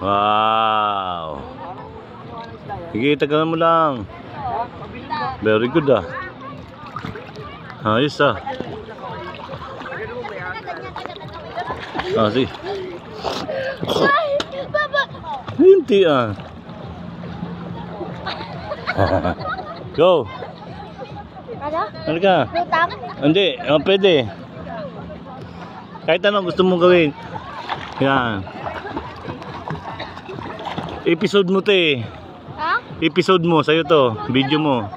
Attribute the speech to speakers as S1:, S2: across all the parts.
S1: Wow. Sige, tagalan mo lang. Very good ah. Ayos ah. Sige. Hindi ah. Go. Ano ka? Hindi, pwede. Kahit anong gusto mong gawin. Yan. Episode mo to eh.
S2: Ha?
S1: Episode mo, sa'yo to. Video mo.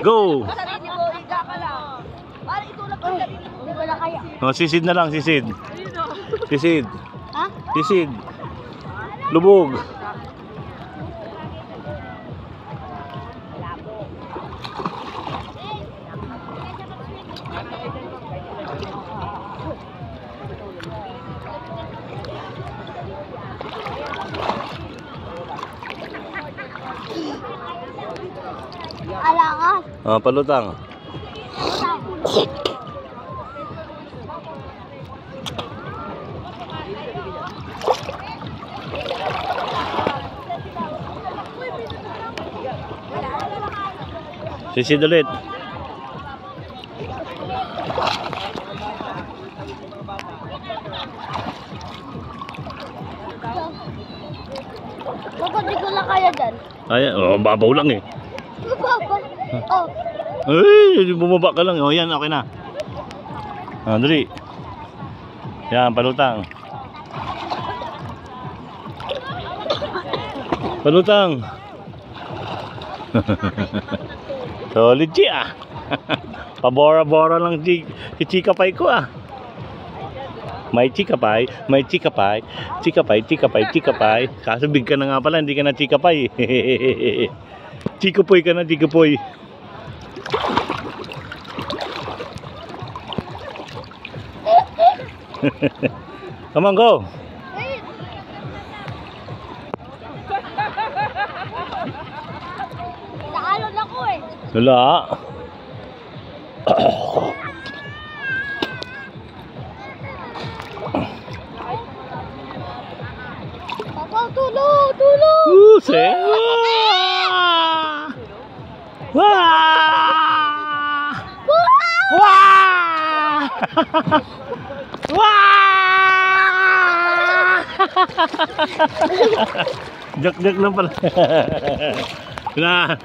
S1: Go! Oh, sisid na lang, sisid. Sisid.
S2: Ha?
S1: Sisid. Lubog.
S2: Alangan.
S1: Palutang. Sisid ulit.
S2: Bakit di ko na kaya dyan?
S1: Ay, babaw lang eh.
S2: Babaw? Oh.
S1: Ay, bumaba ka lang. Oh, yan, okay na. Dali. Yan, palutang. Palutang. Solid siya. Pabora-bora lang si Chikapay ko ah. May Chikapay, may Chikapay, Chikapay, Chikapay, Chikapay. Kaso big ka na nga pala, hindi ka na Chikapay. Chikapoy ka na, Chikapoy. Come on, go.
S2: Naalon ako eh.
S1: Wala.
S2: Papa, tulong, tulong.
S1: Say. Wah! Wah! Wah! Joke lang pala. Na.